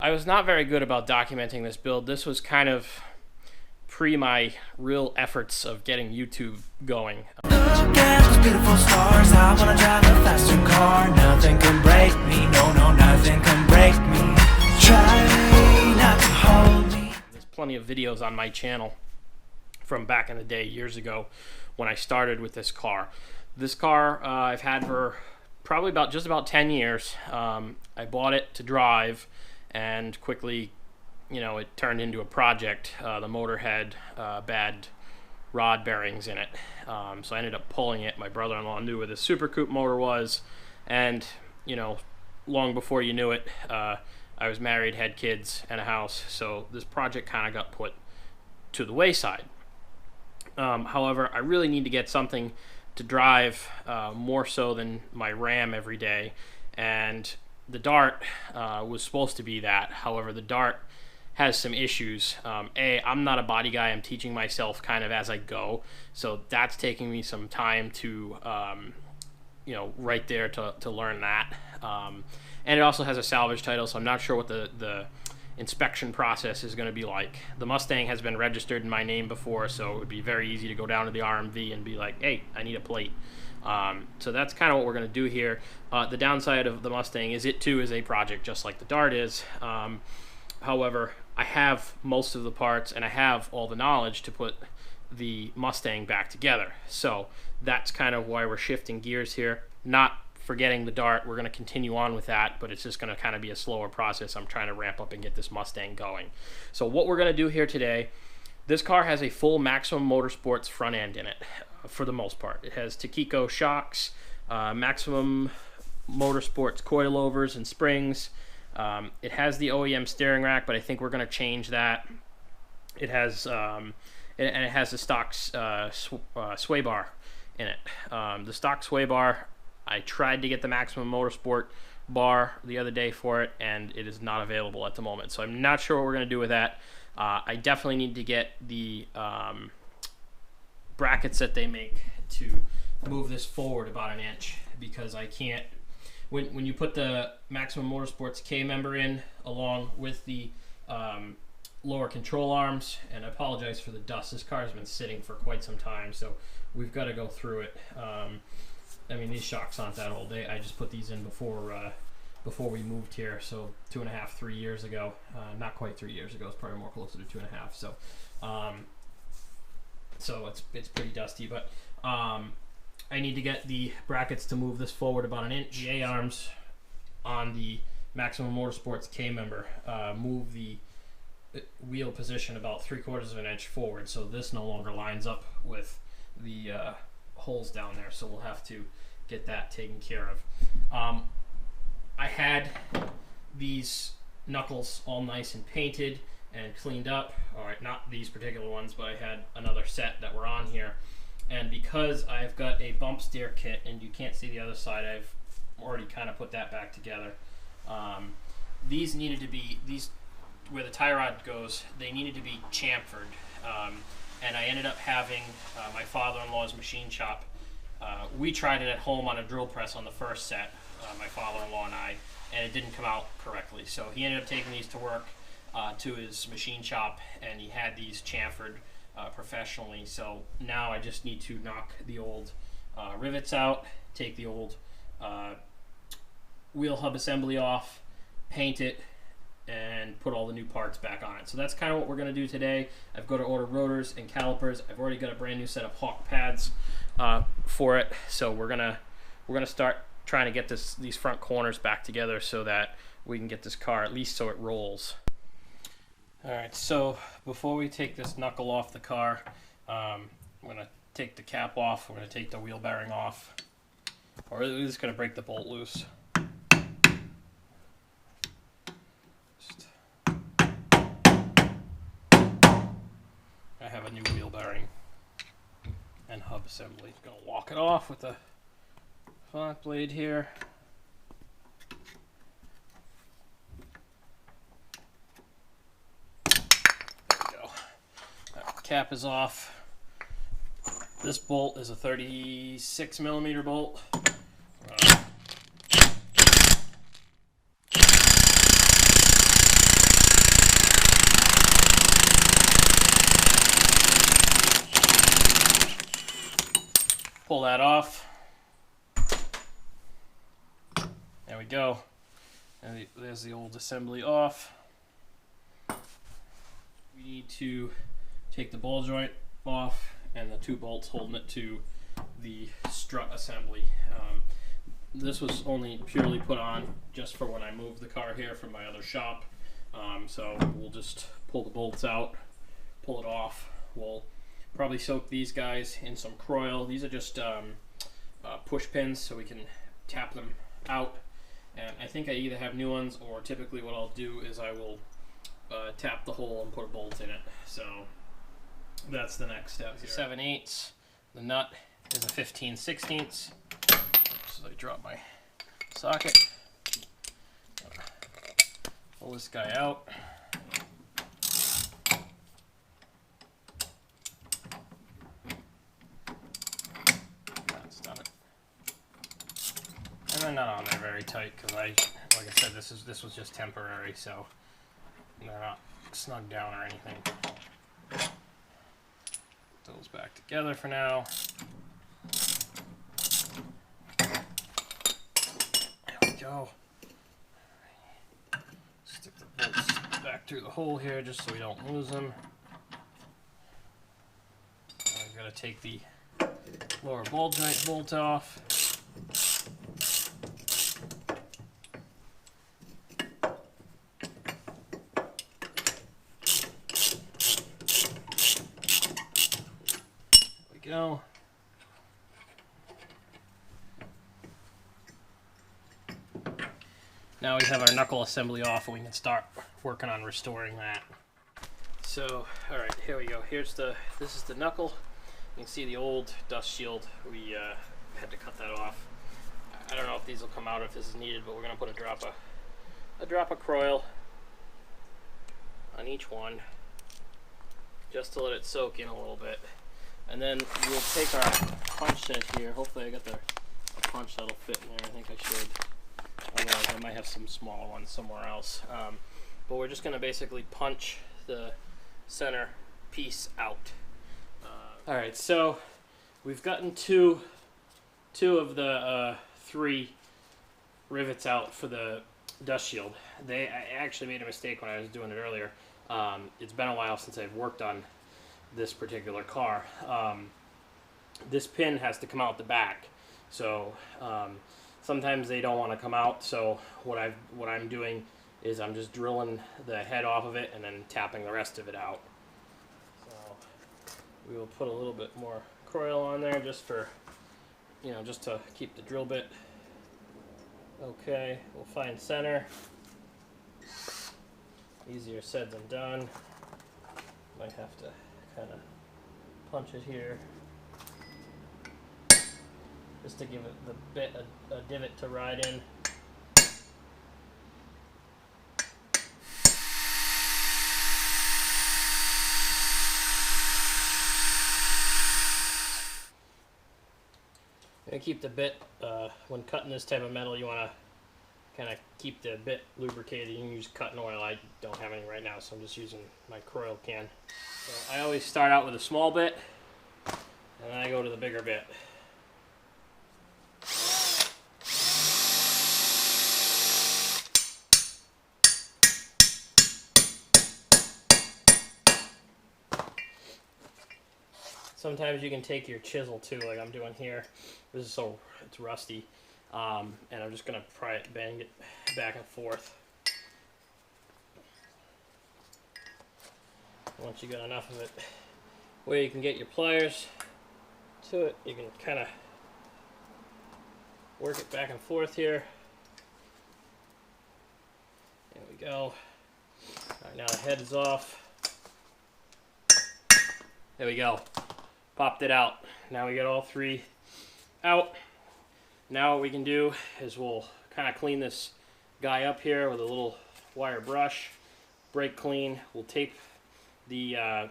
I was not very good about documenting this build. This was kind of pre my real efforts of getting YouTube going. Look at those beautiful stars. I wanna drive a faster car. Nothing can break me. No, no, nothing can break me. Try not to hold me. There's plenty of videos on my channel from back in the day, years ago, when I started with this car. This car I've had for probably just about 10 years. I bought it to drive, and quickly, it turned into a project. The motor had bad rod bearings in it, so I ended up pulling it. My brother-in-law knew where the Supercoupe motor was, and long before you knew it, I was married, had kids, and a house, so this project kind of got put to the wayside. However, I really need to get something to drive more so than my Ram every day, and the Dart was supposed to be that. However, the Dart has some issues. I'm not a body guy. I'm teaching myself kind of as I go, so that's taking me some time to right there to learn that. And it also has a salvage title, so I'm not sure what the inspection process is going to be like. The Mustang has been registered in my name before, so it would be very easy to go down to the RMV and be like, hey, I need a plate. So that's kind of what we're going to do here. The downside of the Mustang is it too is a project just like the Dart is. However, I have most of the parts and I have all the knowledge to put the Mustang back together. So that's kind of why we're shifting gears here. Not forgetting the Dart, we're going to continue on with that, but it's just going to kind of be a slower process. I'm trying to ramp up and get this Mustang going. So what we're going to do here today, this car has a full Maximum Motorsports front end in it, for the most part. It has Takiko shocks, Maximum Motorsports coilovers and springs. It has the OEM steering rack, but I think we're going to change that. It has and it has the stock sway bar in it. The stock sway bar, I tried to get the Maximum Motorsport bar the other day for it, and it is not available at the moment. So I'm not sure what we're going to do with that. I definitely need to get the brackets that they make to move this forward about an inch, because I can't. When you put the Maximum Motorsports K member in along with the lower control arms, and I apologize for the dust. This car has been sitting for quite some time, so we've got to go through it. I mean, these shocks aren't that old. I just put these in before we moved here, so 2.5, 3 years ago. Not quite 3 years ago. It's probably more closer to 2.5. So, so it's pretty dusty, but I need to get the brackets to move this forward about an inch. The A-arms on the Maximum Motorsports K member move the wheel position about 3/4 of an inch forward, so this no longer lines up with the holes down there, so we'll have to get that taken care of. I had these knuckles all nice and painted and cleaned up. Alright, not these particular ones, but I had another set that were on here. And because I've got a bump steer kit, and you can't see the other side, I've already kind of put that back together. These needed to be, where the tie rod goes, they needed to be chamfered. And I ended up having my father-in-law's machine shop. We tried it at home on a drill press on the first set, my father-in-law and I, and it didn't come out correctly. So he ended up taking these to work to his machine shop, and he had these chamfered professionally. So now I just need to knock the old rivets out, take the old wheel hub assembly off, paint it, and put all the new parts back on it. So that's kind of what we're going to do today. I've got to order rotors and calipers. I've already got a brand new set of Hawk pads for it. So we're gonna start trying to get these front corners back together so that we can get this car at least so it rolls. Alright, so before we take this knuckle off the car, I'm going to take the cap off. We're going to take the wheel bearing off. Or we're just going to break the bolt loose. I have a new wheel bearing and hub assembly. Going to walk it off with the front blade here. Cap is off. This bolt is a 36 millimeter bolt. pull that off. There we go. And there's the old assembly off. We need to take the ball joint off and the 2 bolts holding it to the strut assembly. This was only purely put on just for when I moved the car here from my other shop. So we'll just pull the bolts out, pull it off. We'll probably soak these guys in some Croil. These are just push pins, so we can tap them out. And I think I either have new ones, or typically what I'll do is I will tap the hole and put a bolt in it. So that's the next step here. 7/8. The nut is a 15/16. So I drop my socket. Pull this guy out. That's done it. And they're not on there very tight because like I said, this was just temporary, so they're not snug down or anything. Put those back together for now. There we go. Stick the bolts back through the hole here just so we don't lose them. I've got to take the lower ball joint bolt off. There we go. Now we have our knuckle assembly off and we can start working on restoring that. So, alright, here we go. This is the knuckle. You can see the old dust shield. We had to cut that off. I don't know if these will come out if this is needed, but we're going to put a drop of Croil on each one just to let it soak in a little bit. And then we'll take our punch set here. Hopefully I got a punch that'll fit in there. I think I should. Otherwise I might have some smaller ones somewhere else. But we're just going to basically punch the center piece out. Alright, so we've gotten two of the 3 rivets out for the dust shield. I actually made a mistake when I was doing it earlier. It's been a while since I've worked on this particular car. This pin has to come out the back, so sometimes they don't want to come out. So what I'm doing is I'm just drilling the head off of it and then tapping the rest of it out. So we will put a little bit more Croil on there just for, just to keep the drill bit. Okay, we'll find center. Easier said than done. Might have to kind of punch it here just to give it the bit a divot to ride in. And keep the bit, when cutting this type of metal, you want to kind of keep the bit lubricated. You can use cutting oil. I don't have any right now, so I'm just using my Croil can. So I always start out with a small bit, and then I go to the bigger bit. Sometimes you can take your chisel too, like I'm doing here. This is it's rusty, and I'm just gonna pry it, bang it back and forth. Once you got enough of it where you can get your pliers to it, you can kind of work it back and forth here. There we go. All right, now the head is off. There we go. Popped it out. Now we got all 3 out. Now what we can do is we'll kind of clean this guy up here with a little wire brush. Brake clean. We'll tape the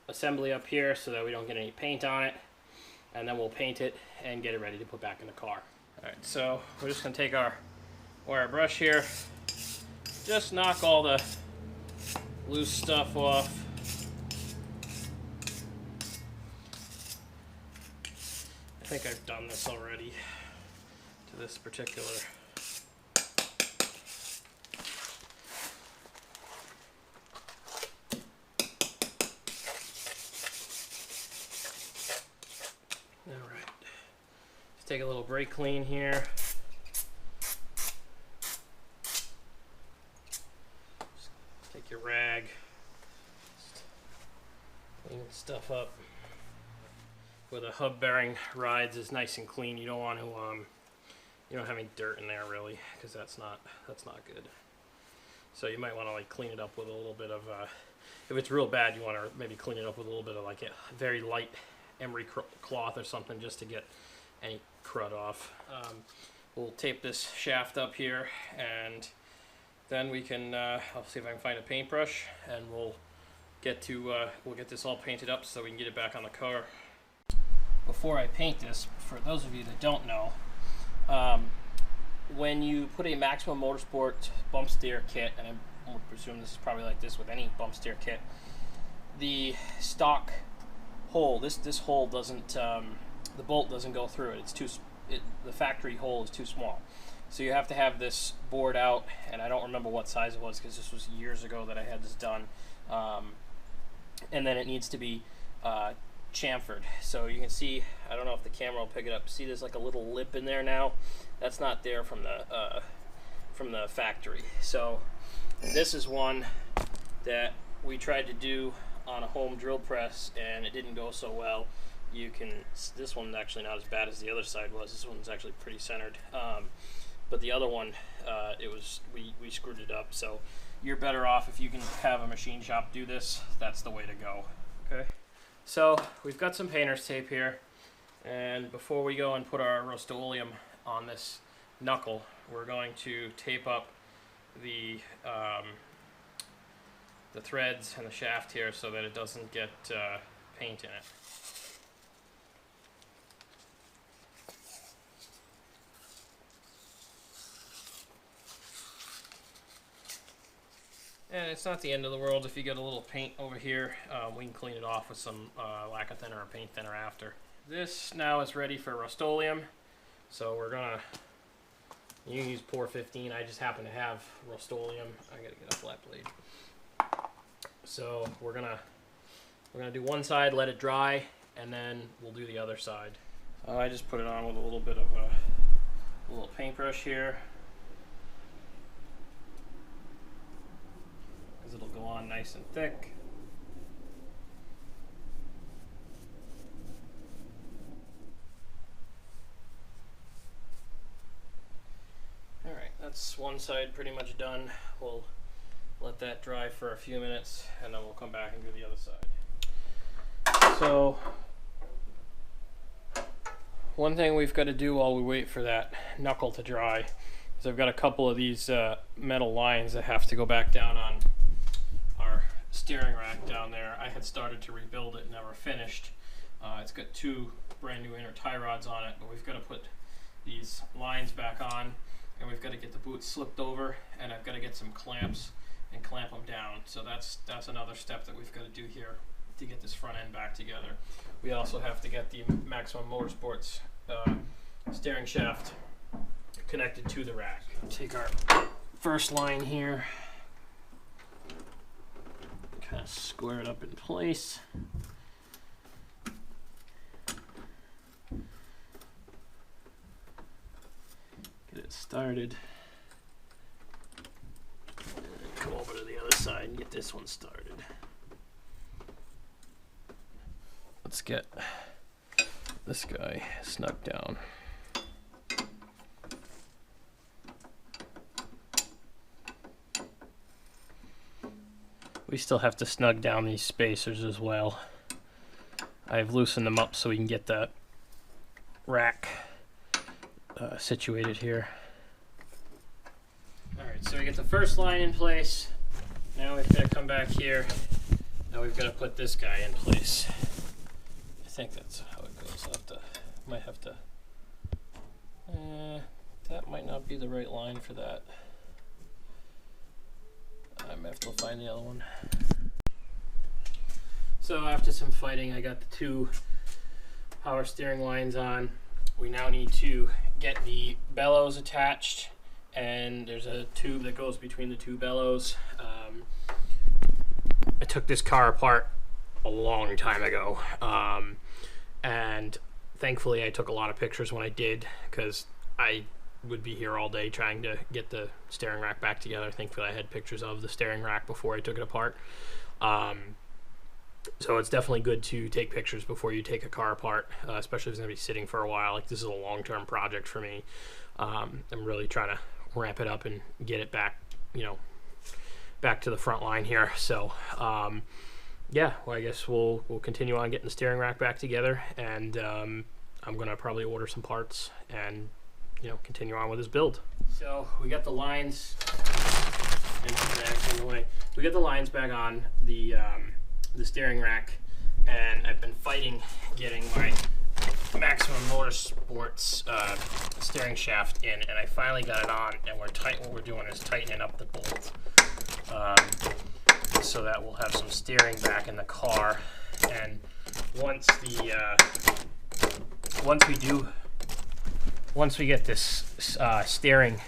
assembly up here so that we don't get any paint on it. And then we'll paint it and get it ready to put back in the car. Alright, so we're just going to take our wire brush here. Just knock all the loose stuff off. think I've done this already to this particular. Alright, let's take a little brake clean here. Just take your rag, just clean stuff up. Where the hub bearing rides is nice and clean. You don't want to you don't have any dirt in there really, because that's not good. So you might want to like clean it up with a little bit of if it's real bad, you want to maybe clean it up with a little bit of like a very light emery cloth or something, just to get any crud off. We'll tape this shaft up here, and then we can I'll see if I can find a paintbrush, and we'll get this all painted up so we can get it back on the car. Before I paint this, for those of you that don't know, when you put a Maximum Motorsport bump steer kit, and I would presume this is probably like this with any bump steer kit, the stock hole, this hole doesn't, the bolt doesn't go through it. The factory hole is too small. So you have to have this bored out, and I don't remember what size it was because this was years ago that I had this done. And then it needs to be chamfered. So you can see, I don't know if the camera will pick it up, see there's like a little lip in there now. That's not there from the factory. So this is one that we tried to do on a home drill press, and it didn't go so well. This one's actually not as bad as the other side was. This one's actually pretty centered. But the other one, we screwed it up. So you're better off if you can have a machine shop do this. That's the way to go. Okay. So we've got some painter's tape here, and before we go and put our Rust-Oleum on this knuckle, we're going to tape up the threads and the shaft here so that it doesn't get paint in it. And it's not the end of the world if you get a little paint over here. We can clean it off with some lacquer thinner or paint thinner after. This now is ready for Rust-Oleum. So we're gonna, you can use Pour 15. I just happen to have Rust-Oleum. I gotta get a flat blade. So we're gonna do one side, let it dry, and then we'll do the other side. I just put it on with a little bit of a little paintbrush here. It'll go on nice and thick. Alright, that's one side pretty much done. We'll let that dry for a few minutes, and then we'll come back and do the other side. So one thing we've got to do while we wait for that knuckle to dry is I've got a couple of these metal lines that have to go back down on our steering rack down there. I had started to rebuild it, never finished. It's got two brand new inner tie rods on it, but we've got to put these lines back on, and we've got to get the boots slipped over, and I've got to get some clamps and clamp them down. So that's another step that we've got to do here to get this front end back together. We also have to get the Maximum Motorsports steering shaft connected to the rack. Take our first line here, kind of square it up in place. Get it started. And come over to the other side and get this one started. Let's get this guy snuck down. We still have to snug down these spacers as well. I've loosened them up so we can get that rack situated here. Alright, so we get the first line in place. Now we've got to come back here. Now we've got to put this guy in place. I think that's how it goes. Might have to. That might not be the right line for that. I might have to find the other one. So after some fighting, I got the two power steering lines on. we now need to get the bellows attached, and there's a tube that goes between the two bellows. I took this car apart a long time ago, and thankfully I took a lot of pictures when I did, because I would be here all day trying to get the steering rack back together. Thankfully I had pictures of the steering rack before I took it apart. So it's definitely good to take pictures before you take a car apart, especially if it's going to be sitting for a while. Like, this is a long-term project for me. I'm really trying to ramp it up and get it back, back to the front line here. So, yeah, well, I guess we'll continue on getting the steering rack back together, and I'm going to probably order some parts and, continue on with this build. So we got the lines we got the lines back on the steering rack, and I've been fighting getting my Maximum Motorsports steering shaft in, and I finally got it on, and what we're doing is tightening up the bolt, so that we'll have some steering back in the car. And once we get this steering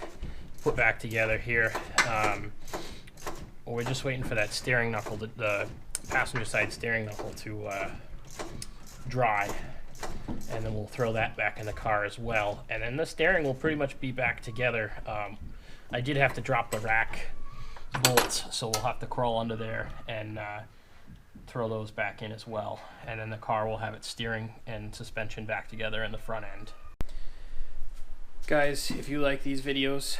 put back together here, we're just waiting for that steering knuckle, the passenger side steering knuckle, to dry, and then we'll throw that back in the car as well, and then the steering will pretty much be back together. I did have to drop the rack bolts, so we'll have to crawl under there and throw those back in as well, and then the car will have its steering and suspension back together in the front end. Guys, if you like these videos,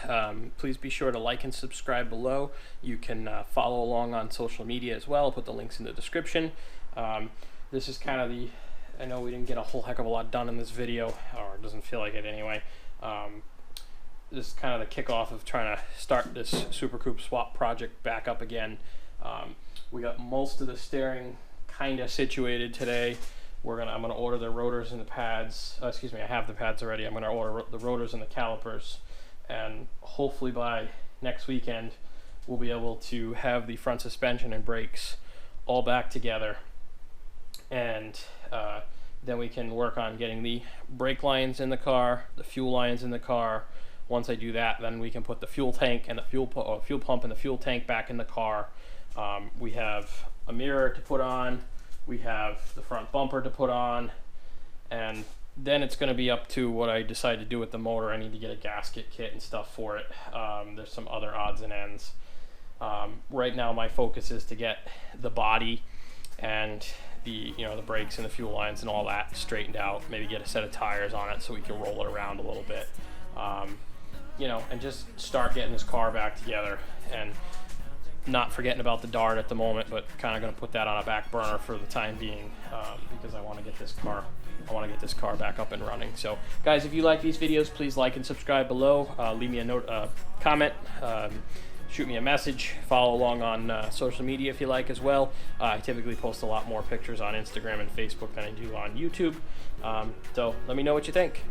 please be sure to like and subscribe below. You can follow along on social media as well. I'll put the links in the description. This is kind of I know we didn't get a whole heck of a lot done in this video, or it doesn't feel like it anyway. This is kind of the kickoff of trying to start this Supercoupe swap project back up again. We got most of the steering kind of situated today. I'm gonna order the rotors and the pads. I have the pads already. I'm gonna order the rotors and the calipers, and hopefully by next weekend we'll be able to have the front suspension and brakes all back together, and then we can work on getting the brake lines in the car, the fuel lines in the car. Once I do that, then we can put the fuel tank and the fuel pump and the fuel tank back in the car. We have a mirror to put on. We have the front bumper to put on, and then it's going to be up to what I decide to do with the motor. I need to get a gasket kit and stuff for it. There's some other odds and ends. Right now my focus is to get the body and the brakes and the fuel lines and all that straightened out. Maybe get a set of tires on it so we can roll it around a little bit. And just start getting this car back together, and not forgetting about the Dart at the moment, but kind of going to put that on a back burner for the time being, because I want to get this car back up and running. So guys, if you like these videos, please like and subscribe below. Leave me a comment, shoot me a message, follow along on social media if you like as well. I typically post a lot more pictures on Instagram and Facebook than I do on YouTube, so let me know what you think.